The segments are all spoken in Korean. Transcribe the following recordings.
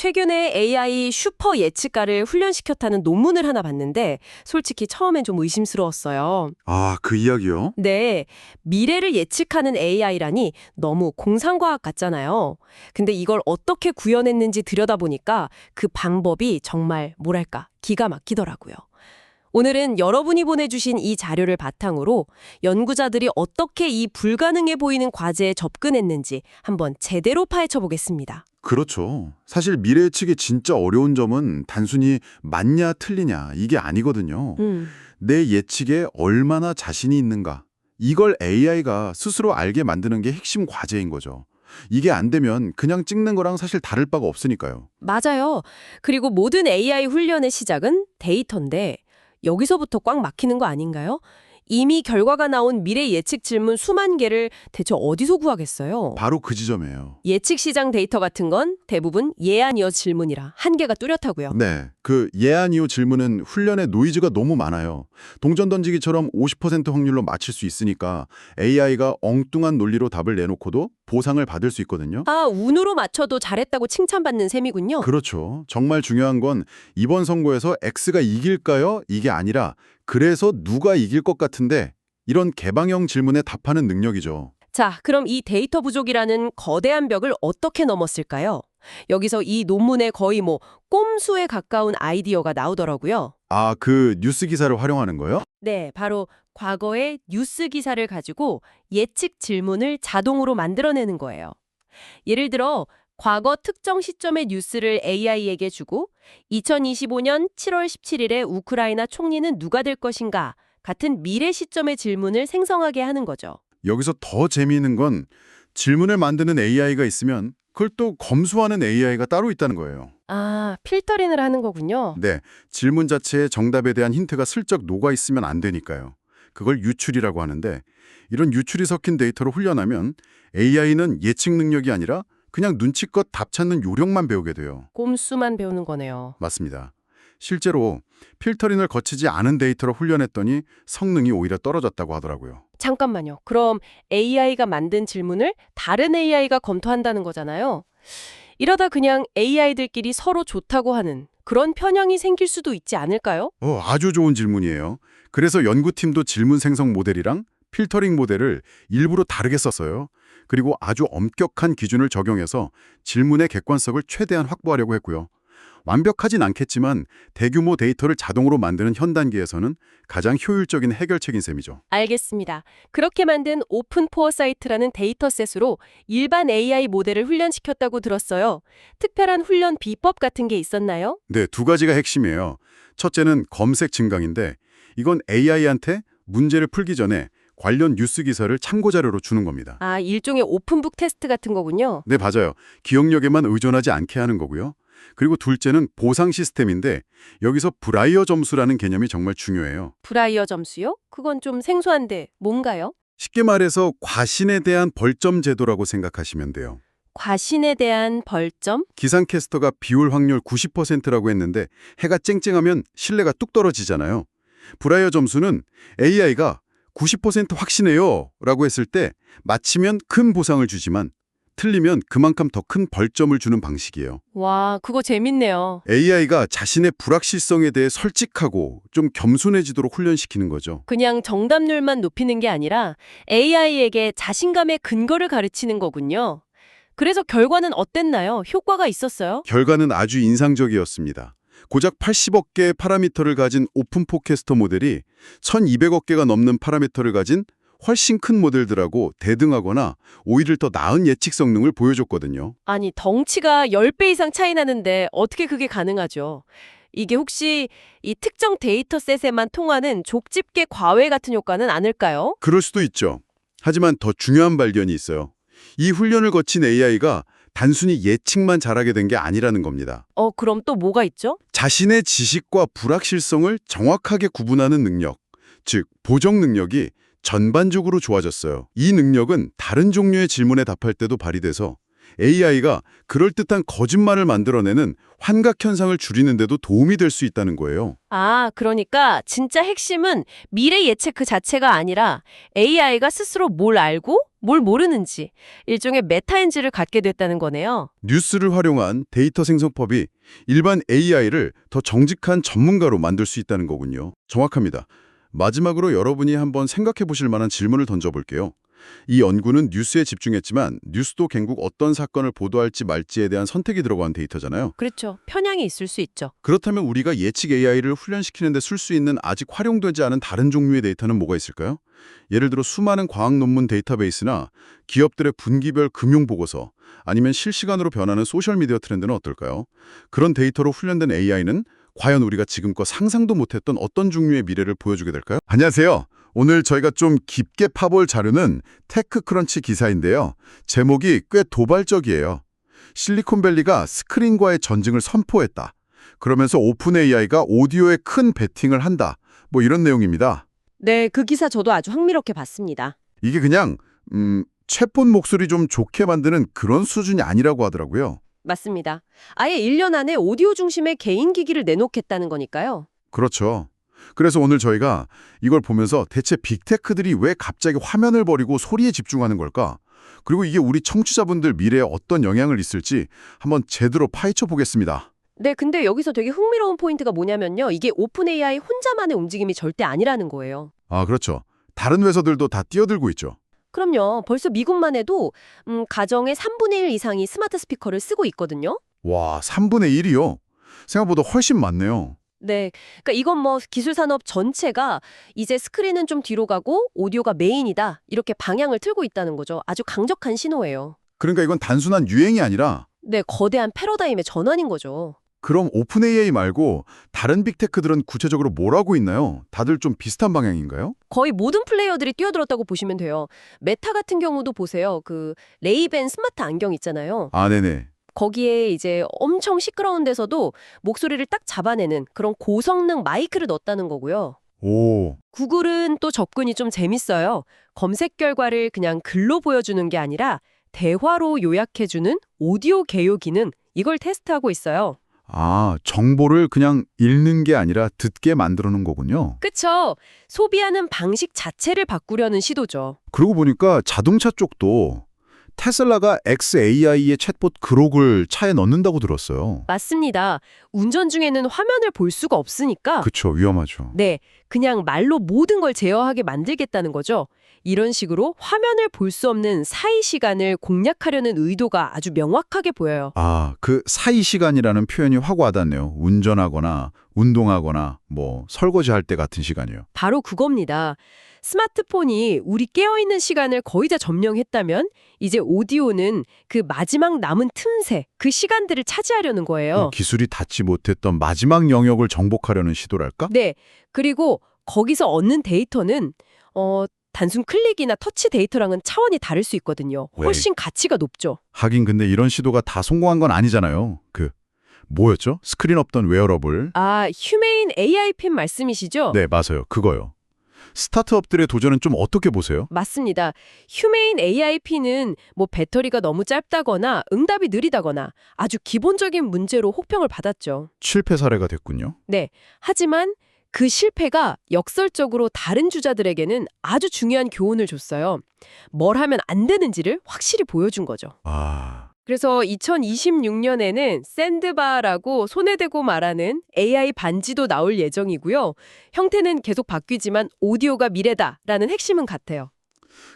최근에 AI 슈퍼 예측가를 훈련시켰다는 논문을 하나 봤는데 솔직히 처음엔 좀 의심스러웠어요. 아, 그 이야기요? 네, 미래를 예측하는 AI라니 너무 공상과학 같잖아요. 근데 이걸 어떻게 구현했는지 들여다보니까 그 방법이 정말 뭐랄까 기가 막히더라고요. 오늘은 여러분이 보내주신 이 자료를 바탕으로 연구자들이 어떻게 이 불가능해 보이는 과제에 접근했는지 한번 제대로 파헤쳐 보겠습니다. 그렇죠. 사실 미래 예측이 진짜 어려운 점은 단순히 맞냐 틀리냐 이게 아니거든요. 내 예측에 얼마나 자신이 있는가. 이걸 AI가 스스로 알게 만드는 게 핵심 과제인 거죠. 이게 안 되면 그냥 찍는 거랑 사실 다를 바가 없으니까요. 맞아요. 그리고 모든 AI 훈련의 시작은 데이터인데 여기서부터 꽉 막히는 거 아닌가요? 이미 결과가 나온 미래 예측 질문 수만 개를 대체 어디서 구하겠어요? 바로 그 지점이에요. 예측 시장 데이터 같은 건 대부분 예아니어 질문이라 한계가 뚜렷하고요. 네, 그 예아니오 질문은 훈련에 노이즈가 너무 많아요. 동전 던지기처럼 50% 확률로 맞힐 수 있으니까 AI가 엉뚱한 논리로 답을 내놓고도 보상을 받을 수 있거든요. 아, 운으로 맞춰도 잘했다고 칭찬받는 셈이군요. 그렇죠. 정말 중요한 건 이번 선거에서 X가 이길까요? 이게 아니라 그래서 누가 이길 것 같은데 이런 개방형 질문에 답하는 능력이죠. 자, 그럼 이 데이터 부족이라는 거대한 벽을 어떻게 넘었을까요? 여기서 이 논문에 거의 꼼수에 가까운 아이디어가 나오더라고요. 아, 그 뉴스 기사를 활용하는 거요? 네, 바로 과거의 뉴스 기사를 가지고 예측 질문을 자동으로 만들어내는 거예요. 예를 들어, 과거 특정 시점의 뉴스를 AI에게 주고 2025년 7월 17일에 우크라이나 총리는 누가 될 것인가 같은 미래 시점의 질문을 생성하게 하는 거죠. 여기서 더 재미있는 건 질문을 만드는 AI가 있으면 그걸 또 검수하는 AI가 따로 있다는 거예요. 아, 필터링을 하는 거군요. 네, 질문 자체에 정답에 대한 힌트가 슬쩍 녹아 있으면 안 되니까요. 그걸 유출이라고 하는데 이런 유출이 섞인 데이터로 훈련하면 AI는 예측 능력이 아니라 그냥 눈치껏 답 찾는 요령만 배우게 돼요. 꼼수만 배우는 거네요. 맞습니다. 실제로 필터링을 거치지 않은 데이터로 훈련했더니 성능이 오히려 떨어졌다고 하더라고요. 잠깐만요. 그럼 AI가 만든 질문을 다른 AI가 검토한다는 거잖아요. 이러다 그냥 AI들끼리 서로 좋다고 하는 그런 편향이 생길 수도 있지 않을까요? 아주 좋은 질문이에요. 그래서 연구팀도 질문 생성 모델이랑 필터링 모델을 일부러 다르게 썼어요. 그리고 아주 엄격한 기준을 적용해서 질문의 객관성을 최대한 확보하려고 했고요. 완벽하진 않겠지만 대규모 데이터를 자동으로 만드는 현 단계에서는 가장 효율적인 해결책인 셈이죠. 알겠습니다. 그렇게 만든 오픈 포어사이트라는 데이터셋으로 일반 AI 모델을 훈련시켰다고 들었어요. 특별한 훈련 비법 같은 게 있었나요? 네, 두 가지가 핵심이에요. 첫째는 검색 증강인데 이건 AI한테 문제를 풀기 전에 관련 뉴스 기사를 참고 자료로 주는 겁니다. 아, 일종의 오픈북 테스트 같은 거군요. 네, 맞아요. 기억력에만 의존하지 않게 하는 거고요. 그리고 둘째는 보상 시스템인데 여기서 브라이어 점수라는 개념이 정말 중요해요. 브라이어 점수요? 그건 좀 생소한데 뭔가요? 쉽게 말해서 과신에 대한 벌점 제도라고 생각하시면 돼요. 과신에 대한 벌점? 기상캐스터가 비올 확률 90%라고 했는데 해가 쨍쨍하면 신뢰가 뚝 떨어지잖아요. 브라이어 점수는 AI가 90% 확신해요 라고 했을 때 맞히면 큰 보상을 주지만 틀리면 그만큼 더 큰 벌점을 주는 방식이에요. 와, 그거 재밌네요. AI가 자신의 불확실성에 대해 솔직하고 좀 겸손해지도록 훈련시키는 거죠. 그냥 정답률만 높이는 게 아니라 AI에게 자신감의 근거를 가르치는 거군요. 그래서 결과는 어땠나요? 효과가 있었어요? 결과는 아주 인상적이었습니다. 고작 80억 개의 파라미터를 가진 오픈 포캐스터 모델이 1200억 개가 넘는 파라미터를 가진 훨씬 큰 모델들하고 대등하거나 오히려 더 나은 예측 성능을 보여줬거든요. 아니, 덩치가 10배 이상 차이 나는데 어떻게 그게 가능하죠? 이게 혹시 이 특정 데이터셋에만 통하는 족집게 과외 같은 효과는 아닐까요? 그럴 수도 있죠. 하지만 더 중요한 발견이 있어요. 이 훈련을 거친 AI가 단순히 예측만 잘하게 된 게 아니라는 겁니다. 그럼 또 뭐가 있죠? 자신의 지식과 불확실성을 정확하게 구분하는 능력, 즉 보정 능력이 전반적으로 좋아졌어요. 이 능력은 다른 종류의 질문에 답할 때도 발휘돼서 AI가 그럴듯한 거짓말을 만들어내는 환각 현상을 줄이는 데도 도움이 될 수 있다는 거예요. 아, 그러니까 진짜 핵심은 미래 예측 그 자체가 아니라 AI가 스스로 뭘 알고 뭘 모르는지 일종의 메타인지를 갖게 됐다는 거네요. 뉴스를 활용한 데이터 생성법이 일반 AI를 더 정직한 전문가로 만들 수 있다는 거군요. 정확합니다. 마지막으로 여러분이 한번 생각해 보실 만한 질문을 던져볼게요. 이 연구는 뉴스에 집중했지만 뉴스도 결국 어떤 사건을 보도할지 말지에 대한 선택이 들어간 데이터잖아요. 그렇죠. 편향이 있을 수 있죠. 그렇다면 우리가 예측 AI를 훈련시키는 데 쓸 수 있는 아직 활용되지 않은 다른 종류의 데이터는 뭐가 있을까요? 예를 들어 수많은 과학 논문 데이터베이스나 기업들의 분기별 금융 보고서, 아니면 실시간으로 변하는 소셜미디어 트렌드는 어떨까요? 그런 데이터로 훈련된 AI는 과연 우리가 지금껏 상상도 못했던 어떤 종류의 미래를 보여주게 될까요? 안녕하세요. 오늘 저희가 좀 깊게 파볼 자료는 테크크런치 기사인데요. 제목이 꽤 도발적이에요. 실리콘밸리가 스크린과의 전쟁을 선포했다. 그러면서 오픈 AI가 오디오에 큰 베팅을 한다. 뭐 이런 내용입니다. 네, 그 기사 저도 아주 흥미롭게 봤습니다. 이게 그냥 챗봇 목소리 좀 좋게 만드는 그런 수준이 아니라고 하더라고요. 맞습니다. 아예 1년 안에 오디오 중심의 개인 기기를 내놓겠다는 거니까요. 그렇죠. 그래서 오늘 저희가 이걸 보면서 대체 빅테크들이 왜 갑자기 화면을 버리고 소리에 집중하는 걸까? 그리고 이게 우리 청취자분들 미래에 어떤 영향을 있을지 한번 제대로 파헤쳐 보겠습니다. 네, 근데 여기서 되게 흥미로운 포인트가 뭐냐면요. 이게 오픈 AI 혼자만의 움직임이 절대 아니라는 거예요. 아, 그렇죠. 다른 회사들도 다 뛰어들고 있죠. 그럼요. 벌써 미국만 해도 가정의 3분의 1 이상이 스마트 스피커를 쓰고 있거든요. 와, 3분의 1이요? 생각보다 훨씬 많네요. 네. 그러니까 이건 뭐 기술 산업 전체가 이제 스크린은 좀 뒤로 가고 오디오가 메인이다. 이렇게 방향을 틀고 있다는 거죠. 아주 강력한 신호예요. 그러니까 이건 단순한 유행이 아니라 네, 거대한 패러다임의 전환인 거죠. 그럼 오픈 AI 말고 다른 빅테크들은 구체적으로 뭘 하고 있나요? 다들 좀 비슷한 방향인가요? 거의 모든 플레이어들이 뛰어들었다고 보시면 돼요. 메타 같은 경우도 보세요. 그 레이벤 스마트 안경 있잖아요. 아, 네네. 거기에 이제 엄청 시끄러운 데서도 목소리를 딱 잡아내는 그런 고성능 마이크를 넣었다는 거고요. 오, 구글은 또 접근이 좀 재밌어요. 검색 결과를 그냥 글로 보여주는 게 아니라 대화로 요약해주는 오디오 개요 기능, 이걸 테스트하고 있어요. 아, 정보를 그냥 읽는 게 아니라 듣게 만들어 놓은 거군요. 그쵸? 소비하는 방식 자체를 바꾸려는 시도죠. 그러고 보니까 자동차 쪽도 테슬라가 XAI의 챗봇 그록을 차에 넣는다고 들었어요. 맞습니다. 운전 중에는 화면을 볼 수가 없으니까 그쵸, 위험하죠. 네, 그냥 말로 모든 걸 제어하게 만들겠다는 거죠. 이런 식으로 화면을 볼 수 없는 사이 시간을 공략하려는 의도가 아주 명확하게 보여요. 아, 그 사이 시간이라는 표현이 확 와닿네요. 운전하거나 운동하거나 뭐 설거지할 때 같은 시간이요. 바로 그겁니다. 스마트폰이 우리 깨어있는 시간을 거의 다 점령했다면 이제 오디오는 그 마지막 남은 틈새, 그 시간들을 차지하려는 거예요. 기술이 닿지 못했던 마지막 영역을 정복하려는 시도랄까? 네, 그리고 거기서 얻는 데이터는 단순 클릭이나 터치 데이터랑은 차원이 다를 수 있거든요. 왜? 훨씬 가치가 높죠. 하긴 근데 이런 시도가 다 성공한 건 아니잖아요. 뭐였죠? 스크린 없던 웨어러블. 아, 휴메인 AI 펜 말씀이시죠? 네, 맞아요. 그거요. 스타트업들의 도전은 좀 어떻게 보세요? 맞습니다. 휴메인 AIP는 뭐 배터리가 너무 짧다거나 응답이 느리다거나 아주 기본적인 문제로 혹평을 받았죠. 실패 사례가 됐군요. 네. 하지만 그 실패가 역설적으로 다른 주자들에게는 아주 중요한 교훈을 줬어요. 뭘 하면 안 되는지를 확실히 보여준 거죠. 아, 그래서 2026년에는 샌드바라고 손에 대고 말하는 AI 반지도 나올 예정이고요. 형태는 계속 바뀌지만 오디오가 미래다라는 핵심은 같아요.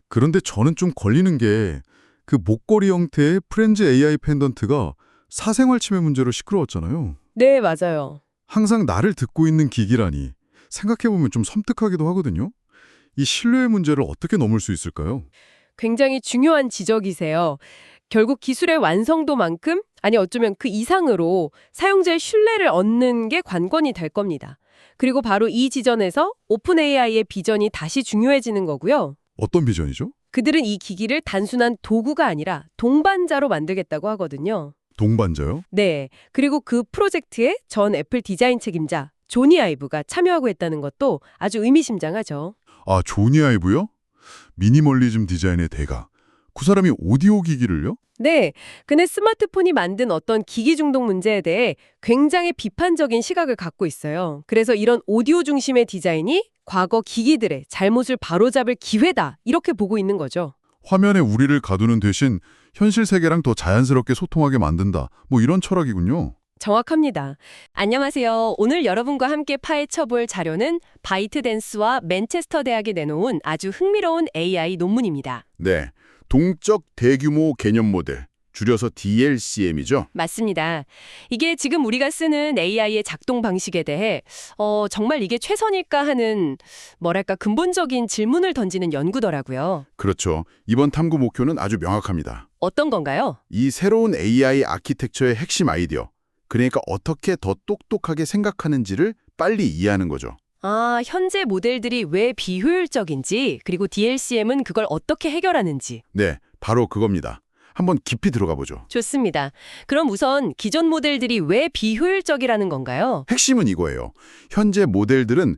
그런데 저는 좀 걸리는 게 그 목걸이 형태의 프렌즈 AI 펜던트가 사생활 침해 문제로 시끄러웠잖아요. 네, 맞아요. 항상 나를 듣고 있는 기기라니 생각해보면 좀 섬뜩하기도 하거든요. 이 신뢰의 문제를 어떻게 넘을 수 있을까요? 굉장히 중요한 지적이세요. 결국 기술의 완성도만큼, 아니 어쩌면 그 이상으로 사용자의 신뢰를 얻는 게 관건이 될 겁니다. 그리고 바로 이 지점에서 오픈 AI의 비전이 다시 중요해지는 거고요. 어떤 비전이죠? 그들은 이 기기를 단순한 도구가 아니라 동반자로 만들겠다고 하거든요. 동반자요? 네. 그리고 그 프로젝트에 전 애플 디자인 책임자 조니 아이브가 참여하고 있다는 것도 아주 의미심장하죠. 아, 조니 아이브요? 미니멀리즘 디자인의 대가. 그 사람이 오디오 기기를요? 네, 그는 스마트폰이 만든 어떤 기기 중독 문제에 대해 굉장히 비판적인 시각을 갖고 있어요. 그래서 이런 오디오 중심의 디자인이 과거 기기들의 잘못을 바로잡을 기회다, 이렇게 보고 있는 거죠. 화면에 우리를 가두는 대신 현실 세계랑 더 자연스럽게 소통하게 만든다. 뭐 이런 철학이군요. 정확합니다. 안녕하세요. 오늘 여러분과 함께 파헤쳐볼 자료는 바이트댄스와 맨체스터 대학이 내놓은 아주 흥미로운 AI 논문입니다. 네. 동적 대규모 개념 모델, 줄여서 DLCM이죠. 맞습니다. 이게 지금 우리가 쓰는 AI의 작동 방식에 대해 정말 이게 최선일까 하는 뭐랄까 근본적인 질문을 던지는 연구더라고요. 그렇죠. 이번 탐구 목표는 아주 명확합니다. 어떤 건가요? 이 새로운 AI 아키텍처의 핵심 아이디어, 그러니까 어떻게 더 똑똑하게 생각하는지를 빨리 이해하는 거죠. 아, 현재 모델들이 왜 비효율적인지, 그리고 DLCM은 그걸 어떻게 해결하는지. 네, 바로 그겁니다. 한번 깊이 들어가 보죠. 좋습니다. 그럼 우선 기존 모델들이 왜 비효율적이라는 건가요? 핵심은 이거예요. 현재 모델들은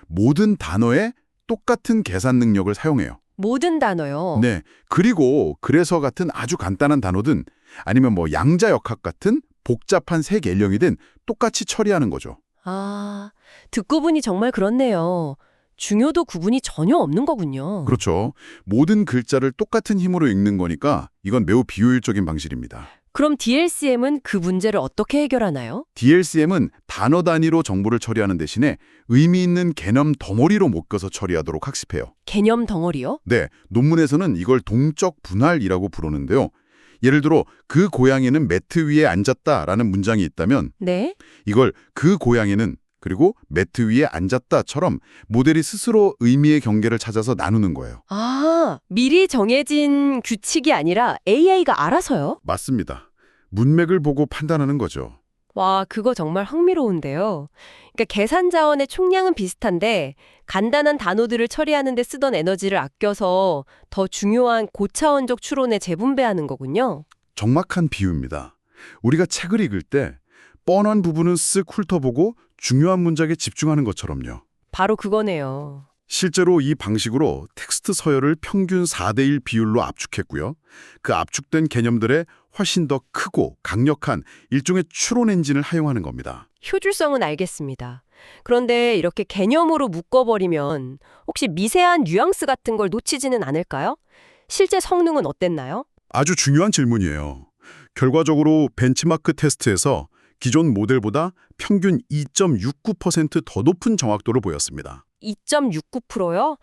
모든 단어에 똑같은 계산 능력을 사용해요. 모든 단어요. 네, 그리고 그래서 같은 아주 간단한 단어든 아니면 뭐 양자역학 같은 복잡한 세 계령이든 똑같이 처리하는 거죠. 아, 듣고 보니 정말 그렇네요. 중요도 구분이 전혀 없는 거군요. 그렇죠. 모든 글자를 똑같은 힘으로 읽는 거니까 이건 매우 비효율적인 방식입니다. 그럼 DLCM은 그 문제를 어떻게 해결하나요? DLCM은 단어 단위로 정보를 처리하는 대신에 의미 있는 개념 덩어리로 묶어서 처리하도록 학습해요. 개념 덩어리요? 네, 논문에서는 이걸 동적 분할이라고 부르는데요. 예를 들어 그 고양이는 매트 위에 앉았다라는 문장이 있다면 네. 이걸 그 고양이는 그리고 매트 위에 앉았다처럼 모델이 스스로 의미의 경계를 찾아서 나누는 거예요. 아, 미리 정해진 규칙이 아니라 AI가 알아서요? 맞습니다. 문맥을 보고 판단하는 거죠. 와, 그거 정말 흥미로운데요. 그러니까 계산 자원의 총량은 비슷한데 간단한 단어들을 처리하는 데 쓰던 에너지를 아껴서 더 중요한 고차원적 추론에 재분배하는 거군요. 정확한 비유입니다. 우리가 책을 읽을 때 뻔한 부분은 쓱 훑어보고 중요한 문장에 집중하는 것처럼요. 바로 그거네요. 실제로 이 방식으로 텍스트 서열을 평균 4:1 비율로 압축했고요. 그 압축된 개념들에 훨씬 더 크고 강력한 일종의 추론 엔진을 활용하는 겁니다. 효율성은 알겠습니다. 그런데 이렇게 개념으로 묶어버리면 혹시 미세한 뉘앙스 같은 걸 놓치지는 않을까요? 실제 성능은 어땠나요? 아주 중요한 질문이에요. 결과적으로 벤치마크 테스트에서 기존 모델보다 평균 2.69% 더 높은 정확도를 보였습니다. 2.69%요?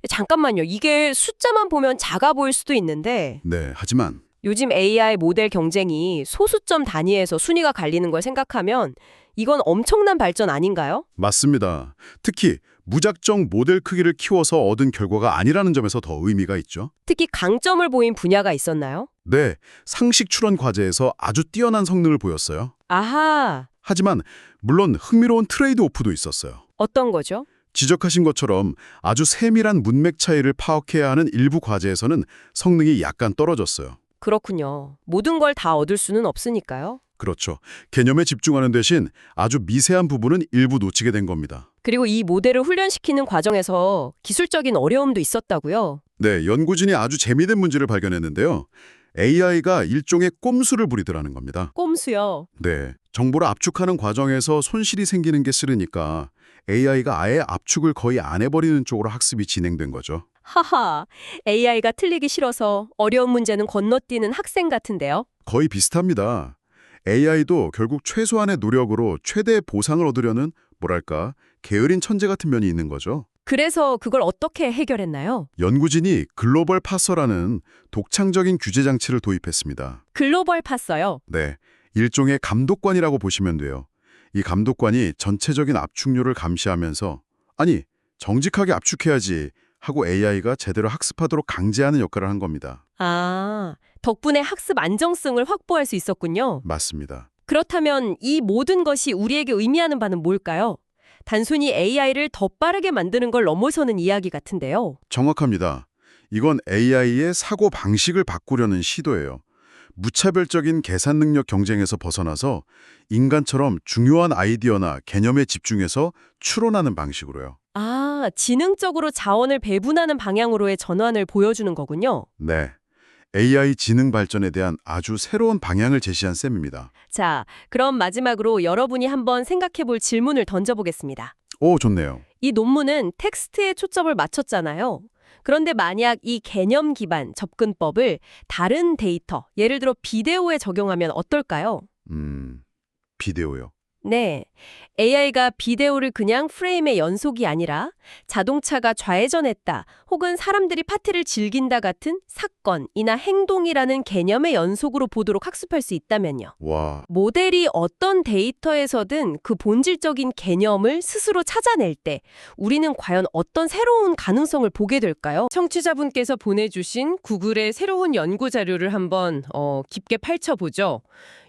잠깐만요. 이게 숫자만 보면 작아 보일 수도 있는데 네, 하지만 요즘 AI 모델 경쟁이 소수점 단위에서 순위가 갈리는 걸 생각하면 이건 엄청난 발전 아닌가요? 맞습니다. 특히 무작정 모델 크기를 키워서 얻은 결과가 아니라는 점에서 더 의미가 있죠. 특히 강점을 보인 분야가 있었나요? 네, 상식 추론 과제에서 아주 뛰어난 성능을 보였어요. 아하, 하지만 물론 흥미로운 트레이드 오프도 있었어요. 어떤 거죠? 지적하신 것처럼 아주 세밀한 문맥 차이를 파악해야 하는 일부 과제에서는 성능이 약간 떨어졌어요. 그렇군요. 모든 걸 다 얻을 수는 없으니까요. 그렇죠. 개념에 집중하는 대신 아주 미세한 부분은 일부 놓치게 된 겁니다. 그리고 이 모델을 훈련시키는 과정에서 기술적인 어려움도 있었다고요? 네, 연구진이 아주 재미있는 문제를 발견했는데요. AI가 일종의 꼼수를 부리더라는 겁니다. 꼼수요. 네, 정보를 압축하는 과정에서 손실이 생기는 게 싫으니까 AI가 아예 압축을 거의 안 해버리는 쪽으로 학습이 진행된 거죠. 하하, AI가 틀리기 싫어서 어려운 문제는 건너뛰는 학생 같은데요? 거의 비슷합니다. AI도 결국 최소한의 노력으로 최대의 보상을 얻으려는 뭐랄까 게으른 천재 같은 면이 있는 거죠. 그래서 그걸 어떻게 해결했나요? 연구진이 글로벌 파서라는 독창적인 규제 장치를 도입했습니다. 글로벌 파서요. 네, 일종의 감독관이라고 보시면 돼요. 이 감독관이 전체적인 압축률을 감시하면서 아니, 정직하게 압축해야지 하고 AI가 제대로 학습하도록 강제하는 역할을 한 겁니다. 아, 덕분에 학습 안정성을 확보할 수 있었군요. 맞습니다. 그렇다면 이 모든 것이 우리에게 의미하는 바는 뭘까요? 단순히 AI를 더 빠르게 만드는 걸 넘어서는 이야기 같은데요. 정확합니다. 이건 AI의 사고 방식을 바꾸려는 시도예요. 무차별적인 계산 능력 경쟁에서 벗어나서 인간처럼 중요한 아이디어나 개념에 집중해서 추론하는 방식으로요. 아, 지능적으로 자원을 배분하는 방향으로의 전환을 보여주는 거군요. 네. AI 지능 발전에 대한 아주 새로운 방향을 제시한 셈입니다. 자, 그럼 마지막으로 여러분이 한번 생각해 볼 질문을 던져보겠습니다. 오, 좋네요. 이 논문은 텍스트에 초점을 맞췄잖아요. 그런데 만약 이 개념 기반 접근법을 다른 데이터, 예를 들어 비디오에 적용하면 어떨까요? 비디오요. 네. AI가 비디오를 그냥 프레임의 연속이 아니라 자동차가 좌회전했다 혹은 사람들이 파티를 즐긴다 같은 사건이나 행동이라는 개념의 연속으로 보도록 학습할 수 있다면요. 와, 모델이 어떤 데이터에서든 그 본질적인 개념을 스스로 찾아낼 때 우리는 과연 어떤 새로운 가능성을 보게 될까요? 청취자분께서 보내주신 구글의 새로운 연구 자료를 한번 깊게 펼쳐보죠.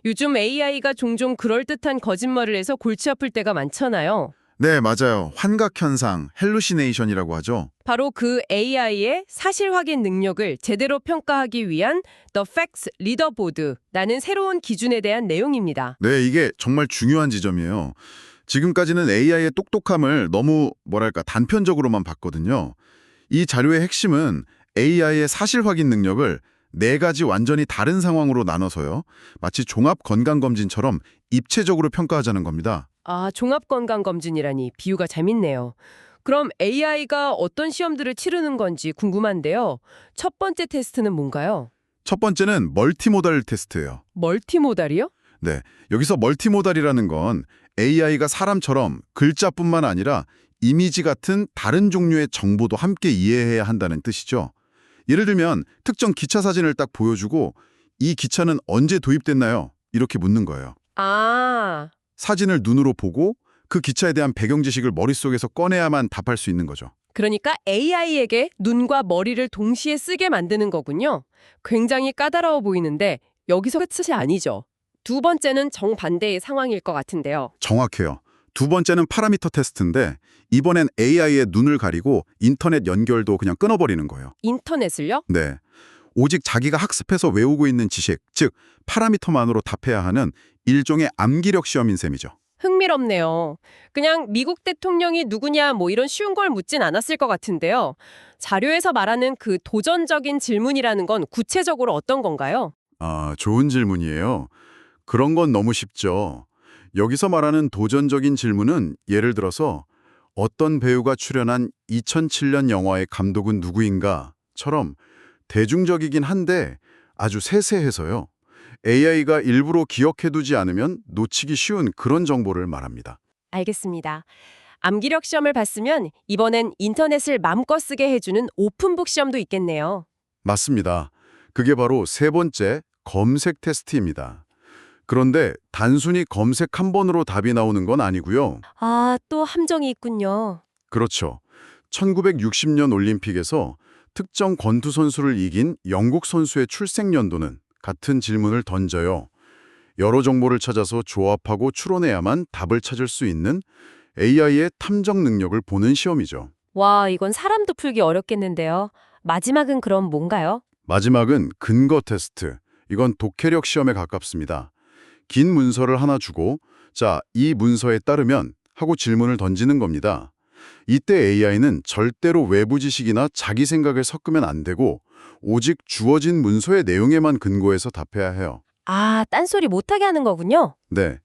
요즘 AI가 종종 그럴듯한 거짓말을 해서 골치 아플 때가 많잖아요. 네, 맞아요. 환각현상, 헬루시네이션이라고 하죠. 바로 그 AI의 사실 확인 능력을 제대로 평가하기 위한 The Facts Leaderboard라는 새로운 기준에 대한 내용입니다. 네, 이게 정말 중요한 지점이에요. 지금까지는 AI의 똑똑함을 너무 단편적으로만 봤거든요. 이 자료의 핵심은 AI의 사실 확인 능력을 네 가지 완전히 다른 상황으로 나눠서요. 마치 종합 건강검진처럼 입체적으로 평가하자는 겁니다. 아, 종합건강검진이라니 비유가 재밌네요. 그럼 AI가 어떤 시험들을 치르는 건지 궁금한데요. 첫 번째 테스트는 뭔가요? 첫 번째는 멀티모달 테스트예요. 멀티모달이요? 네, 여기서 멀티모달이라는 건 AI가 사람처럼 글자뿐만 아니라 이미지 같은 다른 종류의 정보도 함께 이해해야 한다는 뜻이죠. 예를 들면 특정 기차 사진을 딱 보여주고 이 기차는 언제 도입됐나요? 이렇게 묻는 거예요. 아, 사진을 눈으로 보고 그 기차에 대한 배경 지식을 머릿속에서 꺼내야만 답할 수 있는 거죠. 그러니까 AI에게 눈과 머리를 동시에 쓰게 만드는 거군요. 굉장히 까다로워 보이는데 여기서 끝이 아니죠. 두 번째는 정반대의 상황일 것 같은데요. 정확해요. 두 번째는 파라미터 테스트인데 이번엔 AI의 눈을 가리고 인터넷 연결도 그냥 끊어버리는 거예요. 인터넷을요? 네. 오직 자기가 학습해서 외우고 있는 지식, 즉 파라미터만으로 답해야 하는 일종의 암기력 시험인 셈이죠. 흥미롭네요. 그냥 미국 대통령이 누구냐 뭐 이런 쉬운 걸 묻진 않았을 것 같은데요. 자료에서 말하는 그 도전적인 질문이라는 건 구체적으로 어떤 건가요? 아, 좋은 질문이에요. 그런 건 너무 쉽죠. 여기서 말하는 도전적인 질문은 예를 들어서 어떤 배우가 출연한 2007년 영화의 감독은 누구인가?처럼 대중적이긴 한데 아주 세세해서요. AI가 일부러 기억해두지 않으면 놓치기 쉬운 그런 정보를 말합니다. 알겠습니다. 암기력 시험을 봤으면 이번엔 인터넷을 맘껏 쓰게 해주는 오픈북 시험도 있겠네요. 맞습니다. 그게 바로 세 번째 검색 테스트입니다. 그런데 단순히 검색 한 번으로 답이 나오는 건 아니고요. 아, 또 함정이 있군요. 그렇죠. 1960년 올림픽에서 특정 권투 선수를 이긴 영국 선수의 출생 연도는 같은 질문을 던져요. 여러 정보를 찾아서 조합하고 추론해야만 답을 찾을 수 있는 AI의 탐정 능력을 보는 시험이죠. 와, 이건 사람도 풀기 어렵겠는데요. 마지막은 그럼 뭔가요? 마지막은 근거 테스트. 이건 독해력 시험에 가깝습니다. 긴 문서를 하나 주고 자, 이 문서에 따르면 하고 질문을 던지는 겁니다. 이때 AI는 절대로 외부 지식이나 자기 생각을 섞으면 안 되고 오직 주어진 문서의 내용에만 근거해서 답해야 해요. 아, 딴소리 못하게 하는 거군요. 네.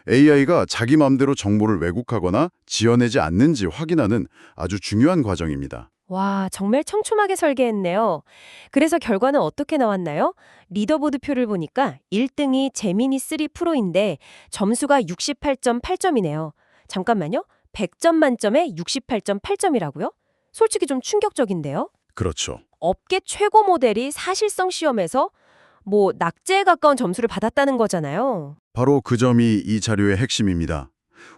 AI가 자기 마음대로 정보를 왜곡하거나 지어내지 않는지 확인하는 아주 중요한 과정입니다. 와, 정말 촘촘하게 설계했네요. 그래서 결과는 어떻게 나왔나요? 리더보드 표를 보니까 1등이 제미니 3 프로인데 점수가 68.8점이네요. 잠깐만요. 100점 만점에 68.8점이라고요? 솔직히 좀 충격적인데요. 그렇죠. 업계 최고 모델이 사실성 시험에서 뭐 낙제에 가까운 점수를 받았다는 거잖아요. 바로 그 점이 이 자료의 핵심입니다.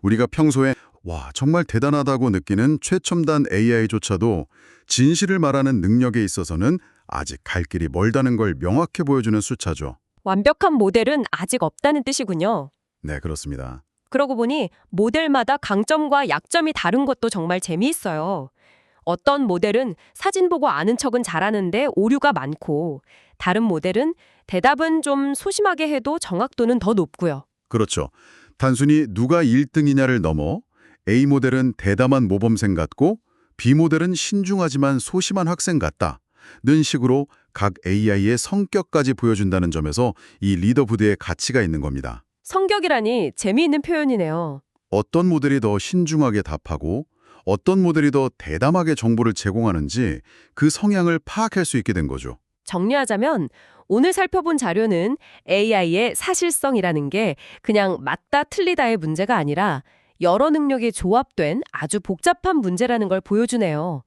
우리가 평소에 와, 정말 대단하다고 느끼는 최첨단 AI조차도 진실을 말하는 능력에 있어서는 아직 갈 길이 멀다는 걸 명확히 보여주는 숫자죠. 완벽한 모델은 아직 없다는 뜻이군요. 네, 그렇습니다. 그러고 보니 모델마다 강점과 약점이 다른 것도 정말 재미있어요. 어떤 모델은 사진 보고 아는 척은 잘하는데 오류가 많고 다른 모델은 대답은 좀 소심하게 해도 정확도는 더 높고요. 그렇죠. 단순히 누가 1등이냐를 넘어 A 모델은 대담한 모범생 같고 B 모델은 신중하지만 소심한 학생 같다는 식으로 각 AI의 성격까지 보여준다는 점에서 이 리더보드의 가치가 있는 겁니다. 성격이라니 재미있는 표현이네요. 어떤 모델이 더 신중하게 답하고 어떤 모델이 더 대담하게 정보를 제공하는지 그 성향을 파악할 수 있게 된 거죠. 정리하자면 오늘 살펴본 자료는 AI의 사실성이라는 게 그냥 맞다 틀리다의 문제가 아니라 여러 능력이 조합된 아주 복잡한 문제라는 걸 보여주네요.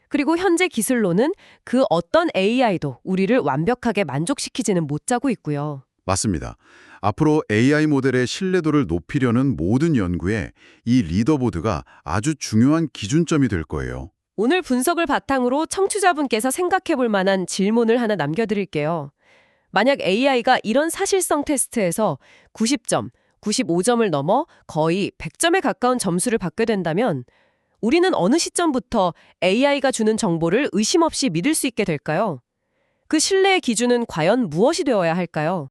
그리고 현재 기술로는 그 어떤 AI도 우리를 완벽하게 만족시키지는 못하고 있고요. 맞습니다. 앞으로 AI 모델의 신뢰도를 높이려는 모든 연구에 이 리더보드가 아주 중요한 기준점이 될 거예요. 오늘 분석을 바탕으로 청취자분께서 생각해 볼 만한 질문을 하나 남겨드릴게요. 만약 AI가 이런 사실성 테스트에서 90점, 95점을 넘어 거의 100점에 가까운 점수를 받게 된다면 우리는 어느 시점부터 AI가 주는 정보를 의심 없이 믿을 수 있게 될까요? 그 신뢰의 기준은 과연 무엇이 되어야 할까요?